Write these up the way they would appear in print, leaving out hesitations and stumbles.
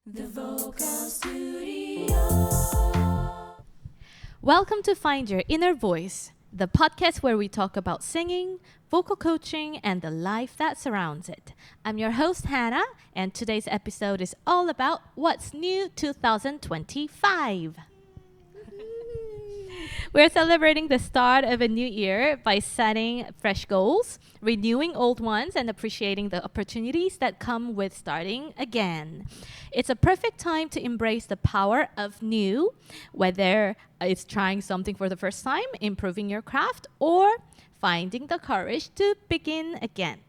The Vocal Studio. Welcome to Find Your Inner Voice, the podcast where we talk about singing, vocal coaching, and the life that surrounds it. I'm your host, Hannah, and today's episode is all about what's new 2025. We're celebrating the start of a new year by setting fresh goals, renewing old ones, and appreciating the opportunities that come with starting again. It's a perfect time to embrace the power of new, whether it's trying something for the first time, improving your craft, or finding the courage to begin again.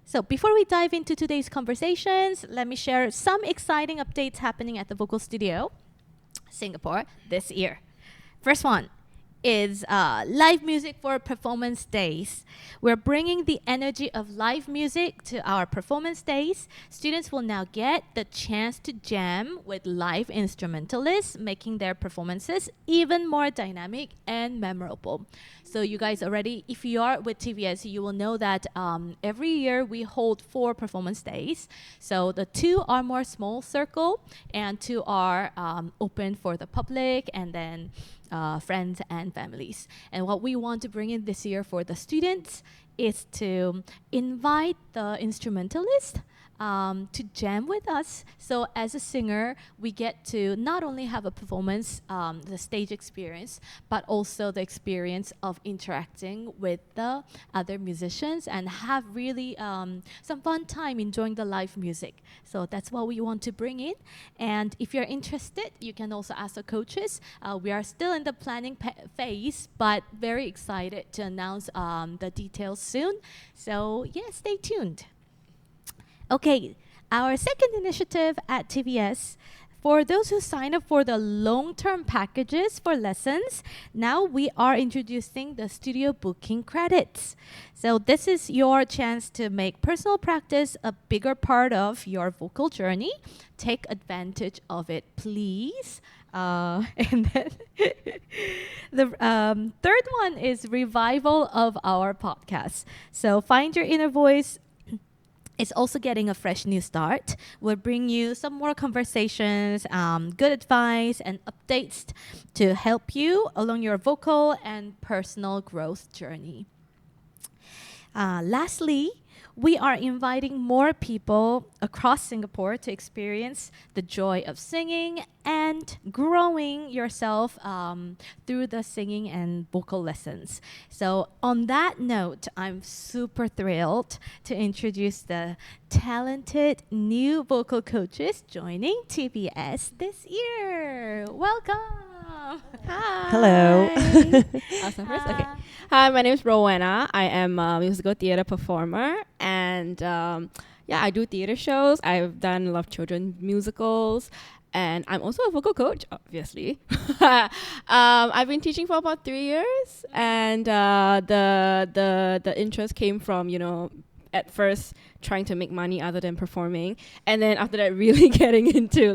So before we dive into today's conversations, let me share some exciting updates happening at the Vocal Studio, Singapore, this year. First one is live music for performance days. We're bringing the energy of live music to our performance days. Students will now get the chance to jam with live instrumentalists, making their performances even more dynamic and memorable. So you guys already, if you are with TVS, you will know that every year we hold 4 performance days. So the 2 are more small circle and 2 are open for the public and then friends and families. And what we want to bring in this year for the students is to invite the instrumentalist to jam with us. So as a singer, we get to not only have a performance, the stage experience, but also the experience of interacting with the other musicians and have really some fun time enjoying the live music. So that's what we want to bring in. And if you're interested, you can also ask the coaches. We are still in the planning phase, but very excited to announce the details soon. So yeah, stay tuned. Okay, our second initiative at TVS, for those who sign up for the long-term packages for lessons, now we are introducing the studio booking credits. So this is your chance to make personal practice a bigger part of your vocal journey. Take advantage of it, please. And then the third one is revival of our podcast. So Find Your Inner Voice is also getting a fresh new start. We'll bring you some more conversations, good advice, and updates to help you along your vocal and personal growth journey. Lastly, we are inviting more people across Singapore to experience the joy of singing and growing yourself through the singing and vocal lessons. So on that note, I'm super thrilled to introduce the talented new vocal coaches joining TVS this year. Welcome. Hi. Hello. Awesome. First, okay. Hi, my name is Rowena. I am a musical theater performer, and I do theater shows. I've done a lot of children musicals, and I'm also a vocal coach, obviously. I've been teaching for about 3 years, and the interest came from at first trying to make money other than performing, and then after that really getting into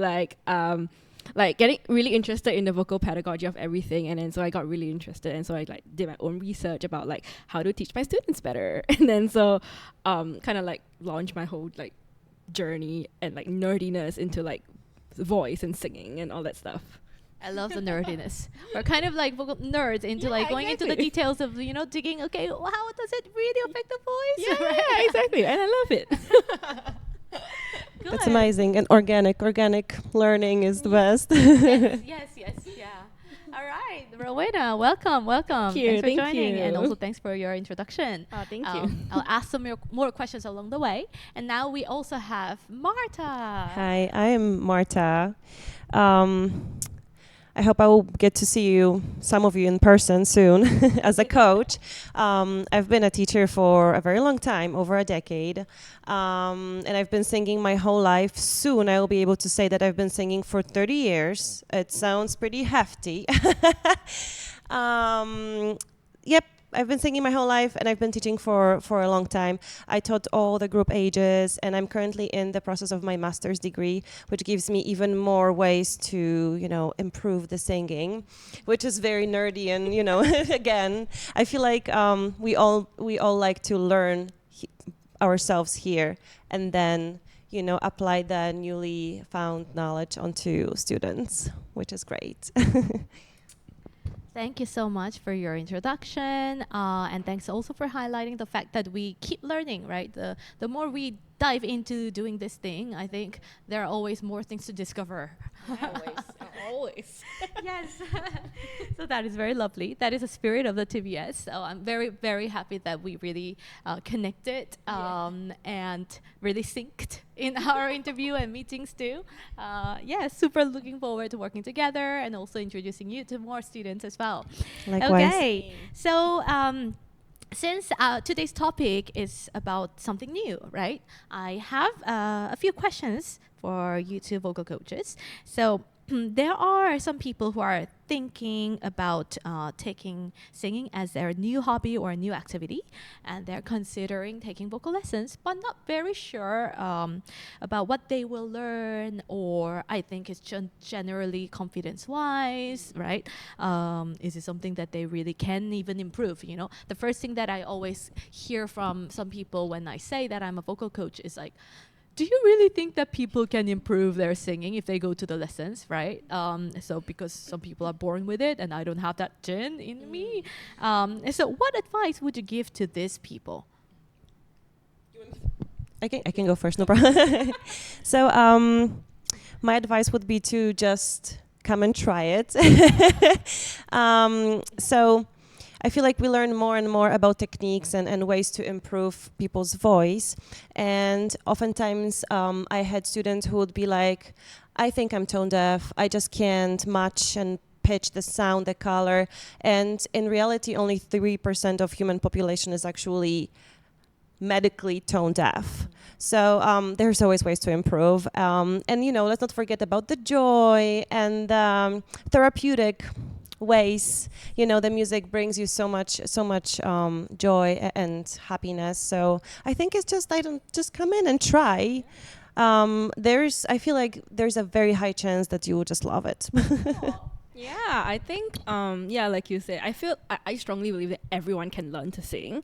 getting really interested in the vocal pedagogy of everything. And then so I got really interested, and so I did my own research about how to teach my students better. And then so kind of launched my whole journey and nerdiness into voice and singing and all that stuff. I love the nerdiness. We're kind of like vocal nerds into going into the exactly. details of digging. Okay, how does it really affect the voice? Yeah, yeah, exactly, and I love it. That's amazing. And organic learning is the best. yes, yeah. All right, Rowena, welcome. Thank you, Thanks for thank joining, you. and also thanks for your introduction. Thank you. I'll ask some more questions along the way. And now we also have Marta. Hi, I am Marta. I hope I will get to see some of you in person soon as a coach. I've been a teacher for a very long time, over a decade. And I've been singing my whole life. Soon I will be able to say that I've been singing for 30 years. It sounds pretty hefty. Yep. I've been singing my whole life, and I've been teaching for a long time. I taught all the group ages, and I'm currently in the process of my master's degree, which gives me even more ways to, improve the singing, which is very nerdy. And, again, I feel like we all like to learn ourselves here, and then, apply the newly found knowledge onto students, which is great. Thank you so much for your introduction, and thanks also for highlighting the fact that we keep learning, right? The more we dive into doing this thing, I think there are always more things to discover. Always. Yes. So that is very lovely. That is the spirit of the TVS. So I'm very, very happy that we really connected and really synced in our interview and meetings too. Super looking forward to working together and also introducing you to more students as well. Likewise. Okay. So since today's topic is about something new, right? I have a few questions for you two vocal coaches. So there are some people who are thinking about taking singing as their new hobby or a new activity, and they're considering taking vocal lessons, but not very sure about what they will learn, or I think it's generally confidence-wise, right? Is it something that they really can even improve? The first thing that I always hear from some people when I say that I'm a vocal coach is like, do you really think that people can improve their singing if they go to the lessons, right? So because some people are born with it and I don't have that gene in me. So what advice would you give to these people? I can go first, no problem. So my advice would be to just come and try it. So I feel like we learn more and more about techniques and ways to improve people's voice. And oftentimes I had students who would be like, I think I'm tone deaf. I just can't match and pitch the sound, the color. And in reality, only 3% of human population is actually medically tone deaf. So there's always ways to improve. And, let's not forget about the joy and therapeutic ways. The music brings you so much joy and happiness. So I think it's just come in and try. I feel like there's a very high chance that you will just love it. Yeah, I think, like you said, I strongly believe that everyone can learn to sing.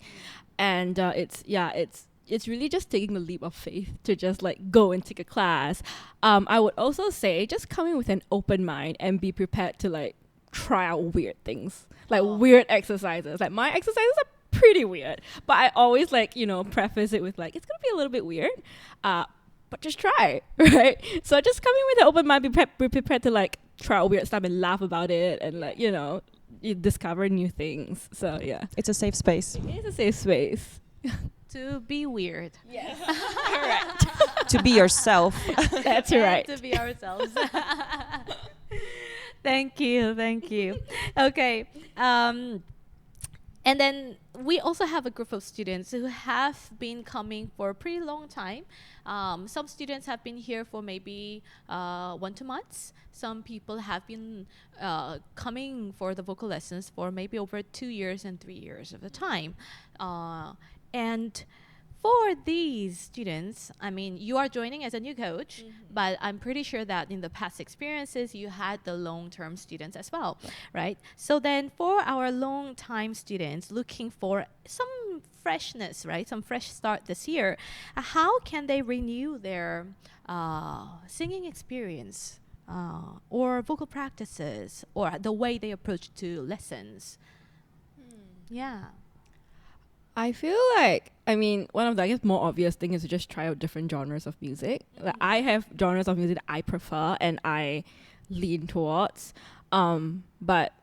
And it's really just taking the leap of faith to just like go and take a class. I would also say just come in with an open mind and be prepared to like try out weird things, like weird exercises. Like my exercises are pretty weird, but I always preface it with like, it's gonna be a little bit weird, but just try, right? So just come in with an open mind, be prepared to like try out weird stuff and laugh about it, and like you discover new things. So yeah, It's a safe space. it's a safe space. To be weird. Yes, correct. To be yourself. That's And right. to be ourselves. Thank you. Okay. And then we also have a group of students who have been coming for a pretty long time. Some students have been here for maybe 1-2 months. Some people have been coming for the vocal lessons for maybe over 2 years and 3 years of the time. And for these students, I mean, you are joining as a new coach, but I'm pretty sure that in the past experiences, you had the long-term students as well, right? So then for our long-time students looking for some freshness, right? Some fresh start this year, how can they renew their singing experience or vocal practices or the way they approach to lessons? Yeah. I feel like, one of the, I guess, more obvious thing is to just try out different genres of music. Like, I have genres of music that I prefer and I lean towards. But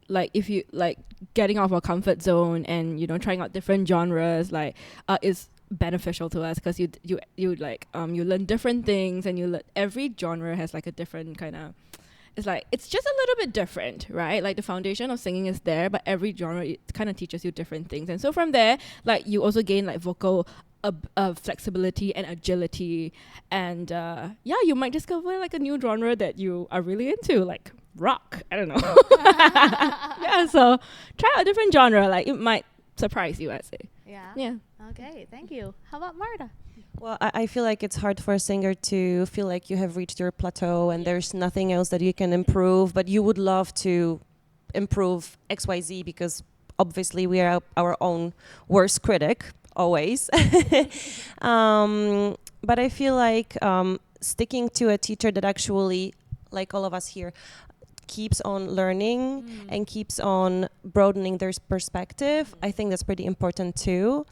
like if you like getting out of our comfort zone and trying out different genres, like is beneficial to us because you learn different things, and every genre has like a different kind of. It's just a little bit different, right? Like the foundation of singing is there, but every genre it kind of teaches you different things. And so from there, like you also gain like vocal flexibility and agility. And you might discover like a new genre that you are really into, like rock. I don't know. Yeah, so try out a different genre. Like it might surprise you, I'd say. Yeah. Okay, thank you. How about Marta? Well, I feel like it's hard for a singer to feel like you have reached your plateau and there's nothing else that you can improve, but you would love to improve XYZ because obviously we are our own worst critic, always. But I feel like sticking to a teacher that actually, like all of us here, keeps on learning and keeps on broadening their perspective, I think that's pretty important too.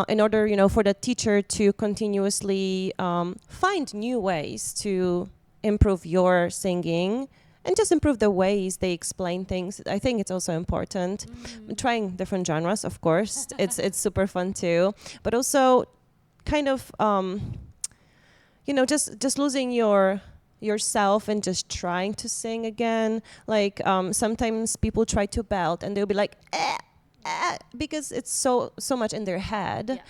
In order, for the teacher to continuously find new ways to improve your singing and just improve the ways they explain things. I think it's also important. Trying different genres, of course, it's super fun too. But also, kind of, just losing yourself and just trying to sing again. Like sometimes people try to belt and they'll be like, because it's so much in their head. Yeah.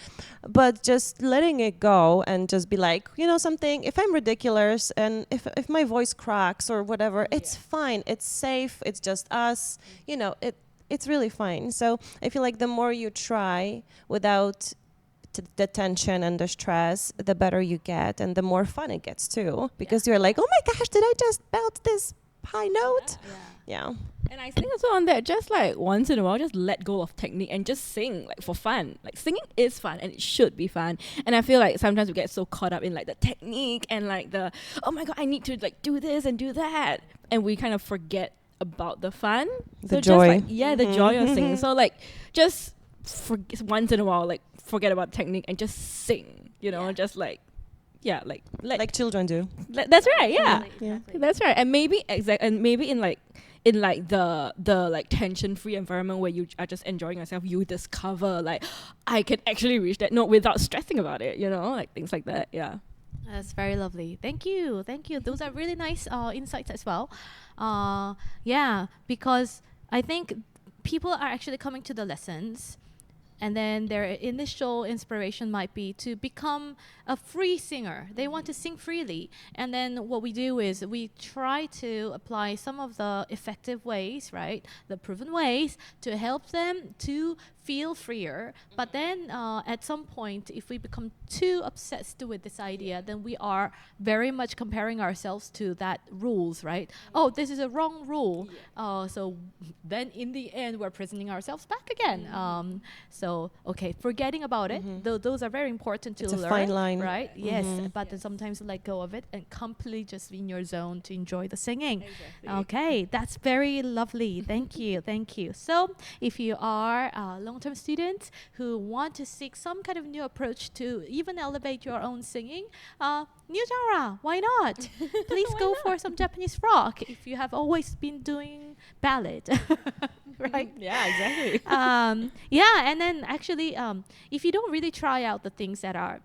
But just letting it go and just be like, something, if I'm ridiculous and if my voice cracks or whatever, it's fine, it's safe, it's just us, it's really fine. So I feel like the more you try without the tension and the stress, the better you get and the more fun it gets too, because you're like, oh my gosh, did I just belt this high note? Yeah. And I think also on that, just like once in a while, just let go of technique and just sing like for fun. Like singing is fun and it should be fun. And I feel like sometimes we get so caught up in like the technique and like oh my god, I need to like do this and do that, and we kind of forget about the fun, The so joy. Just like, the joy of singing. So like just once in a while, like forget about technique and just sing. Just like. Yeah, Like children do. That's right. Yeah, Exactly. that's right. And maybe in the like tension-free environment where you are just enjoying yourself, you discover like I can actually reach that note without stressing about it. Like things like that. Yeah. That's very lovely. Thank you. Those are really nice insights as well. Because I think people are actually coming to the lessons, and then their initial inspiration might be to become a free singer. They want to sing freely. And then what we do is we try to apply some of the effective ways, right? The proven ways to help them to feel freer. But then at some point, if we become too obsessed with this idea, then we are very much comparing ourselves to that rules, right? Oh, this is a wrong rule. So then in the end, we're presenting ourselves back again. Okay, forgetting about it. Those are very important to It's a learn. fine line. Right? Yes. But then sometimes let go of it and completely just be in your zone to enjoy the singing. Okay, that's very lovely. Thank you. So if you are long-term students who want to seek some kind of new approach to even elevate your own singing, new genre, why not? Please go for some Japanese rock if you have always been doing ballad. Right? Yeah, exactly. And then actually, if you don't really try out the things that are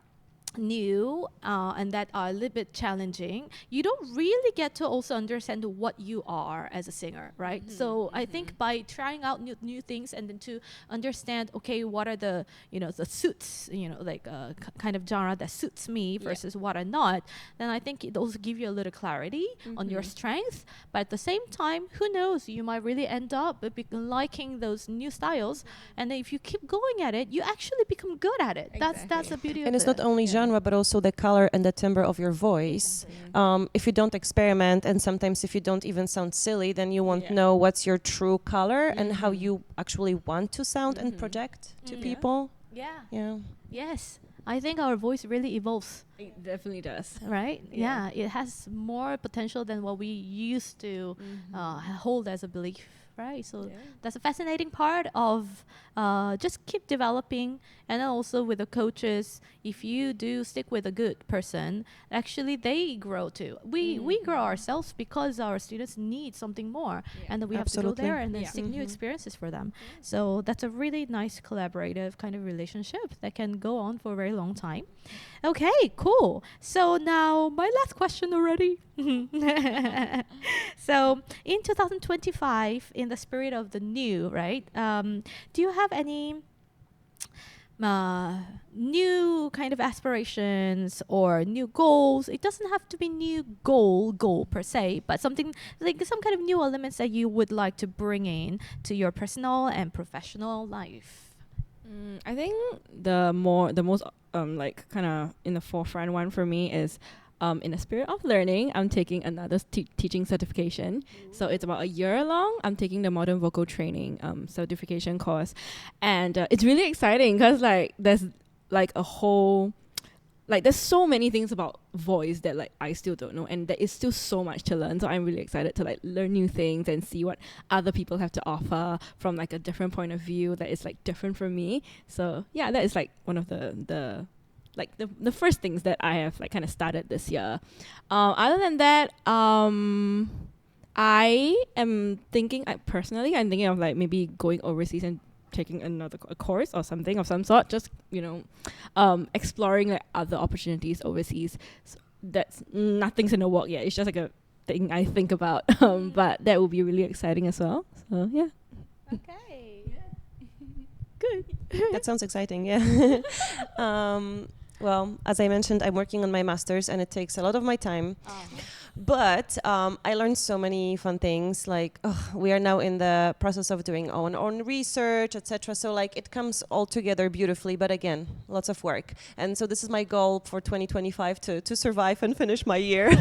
new and that are a little bit challenging, you don't really get to also understand what you are as a singer, right? So I think by trying out new things and then to understand, okay, what are the the suits, kind of genre that suits me versus what are not, then I think it also give you a little clarity on your strengths. But at the same time, who knows, you might really end up liking those new styles, and then if you keep going at it, you actually become good at it. That's the beauty of it. And it's not only genre, but also the color and the timbre of your voice. If you don't experiment, and sometimes if you don't even sound silly, then you won't know what's your true color and how you actually want to sound and project to people. Yeah. Yes. I think our voice really evolves, It definitely does. right? Yeah. It has more potential than what we used to hold as a belief, right? So that's a fascinating part of just keep developing. And then also with the coaches, if you do stick with a good person, actually they grow too. We grow ourselves because our students need something more, and then we have to go Absolutely. there and then seek new experiences for them. So that's a really nice collaborative kind of relationship that can go on for a very long time. Okay, cool. So now my last question already. So in 2025, in the spirit of the new, right? Do you have any new kind of aspirations or new goals? It doesn't have to be new goal per se, but something like some kind of new elements that you would like to bring in to your personal and professional life. I think the most like kind of in the forefront one for me is in the spirit of learning, I'm taking another teaching certification. So it's about a year long. I'm taking the modern vocal training certification course, and it's really exciting because like there's like a whole there's so many things about voice that like I still don't know, and there is still so much to learn. So I'm really excited to like learn new things and see what other people have to offer from like a different point of view that is like different from me. So yeah, that is like one of the first things that I have like kind of started this year. Other than that, I am thinking, I'm thinking of like maybe going overseas and taking another course or something of some sort, just exploring like other opportunities overseas. So that's nothing's in the work yet. It's just like a thing I think about, but that will be really exciting as well. So yeah. Okay. Good. That sounds exciting, yeah. Well, as I mentioned, I'm working on my master's and it takes a lot of my time. But I learned so many fun things. Like we are now in the process of doing our own research, etc. So like it comes all together beautifully. But again, lots of work. And so this is my goal for 2025 to survive and finish my year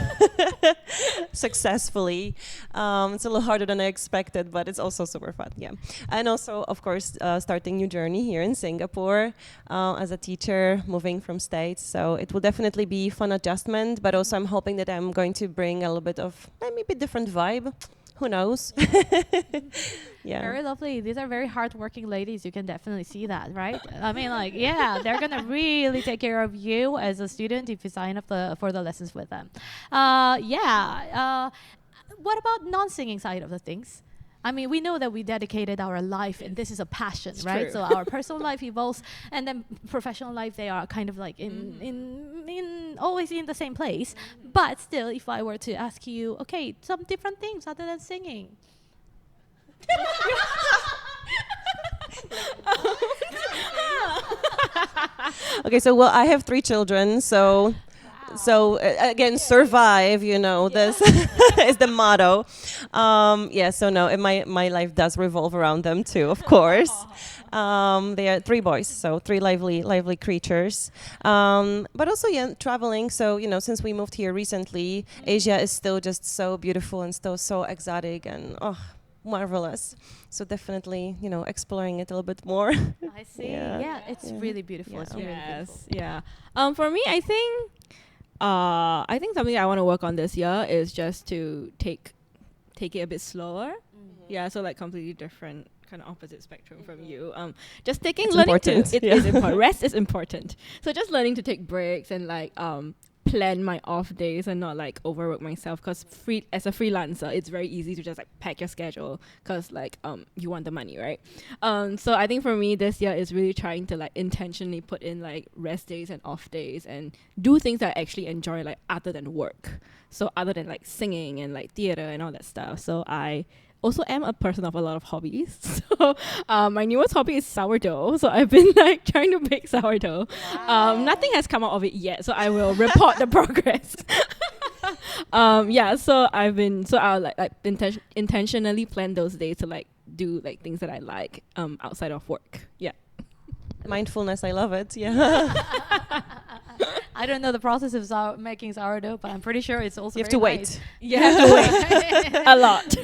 successfully. It's a little harder than I expected, but it's also super fun. Yeah. And also, of course, starting new journey here in Singapore as a teacher, moving from States. So it will definitely be fun adjustment. But also, I'm hoping that I'm going to bring a little bit of maybe different vibe. Who knows? Yeah. Very lovely. These are very hardworking ladies. You can definitely see that, right? I mean, like, yeah, they're gonna really take care of you as a student if you sign up for the lessons with them. What about non-singing side of the things? I mean, we know that we dedicated our life, and this is a passion, It's right? true. So our personal life evolves, and then professional life, they are kind of like in always in the same place. But still, if I were to ask you, okay, some different things other than singing. Okay, so well, I have 3 children, so again, survive. You know, this is the motto. So no, my life does revolve around them too, of course. They are 3 boys, so 3 lively creatures. But also, traveling. So since we moved here recently, Asia is still just so beautiful and still so exotic and marvelous. So definitely, exploring it a little bit more. I see. Yeah. Yeah, it's Yeah. really beautiful. Yeah. It's really beautiful. Yes. Yeah. For me, I think something I want to work on this year is just to take it a bit slower. Yeah, so like completely different kind of opposite spectrum from you. Just taking It's learning important, to it yeah. is important. Rest is important. So just learning to take breaks and like plan my off days and not like overwork myself, because as a freelancer it's very easy to just like pack your schedule because like you want the money, right? So I think for me this year is really trying to like intentionally put in like rest days and off days and do things that I actually enjoy, like other than work, so other than like singing and like theater and all that stuff. So I also am a person of a lot of hobbies. So my newest hobby is sourdough. So I've been like trying to bake sourdough. Nothing has come out of it yet, so I will report the progress. So I'll like intentionally plan those days to like do like things that I like outside of work. Yeah. Mindfulness, I love it. Yeah. I don't know the process of making sourdough, but I'm pretty sure it's also You have to very wait. You have to wait a lot.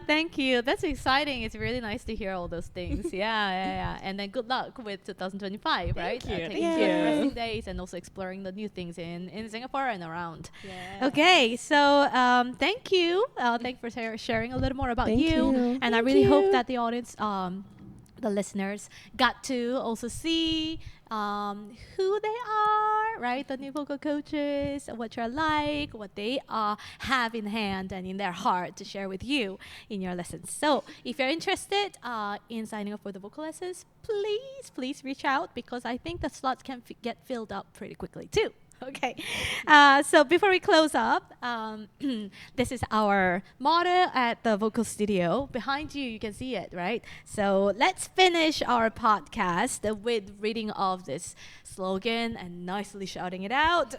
Thank you. That's exciting. It's really nice to hear all those things. Yeah. And then good luck with 2025, right? you. Taking Thank good you. resting days and also exploring the new things in Singapore and around. Yeah. Okay, so thank you. Thank you for sharing a little more about Thank you. you. And I really hope that the audience, the listeners, got to also see who they are, right? The new vocal coaches, what you're like, what they have in hand and in their heart to share with you in your lessons. So if you're interested in signing up for the vocal lessons, please reach out, because I think the slots can get filled up pretty quickly too. Okay, so before we close up, this is our motto at the vocal studio. Behind you, you can see it, right? So let's finish our podcast with reading of this slogan and nicely shouting it out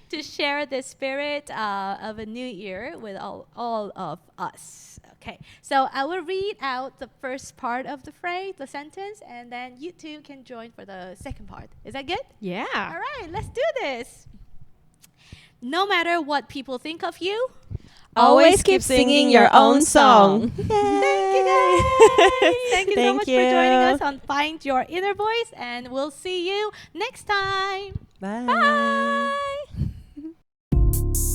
to share the spirit of a new year with all of us. Okay, so I will read out the first part of the phrase, the sentence, and then you two can join for the second part. Is that good? Yeah. All right, let's do this. No matter what people think of you, Always keep singing your own song. thank you guys. Thank you so Thank much for joining you. us on Find Your Inner Voice, and we'll see you next time. Bye. Bye.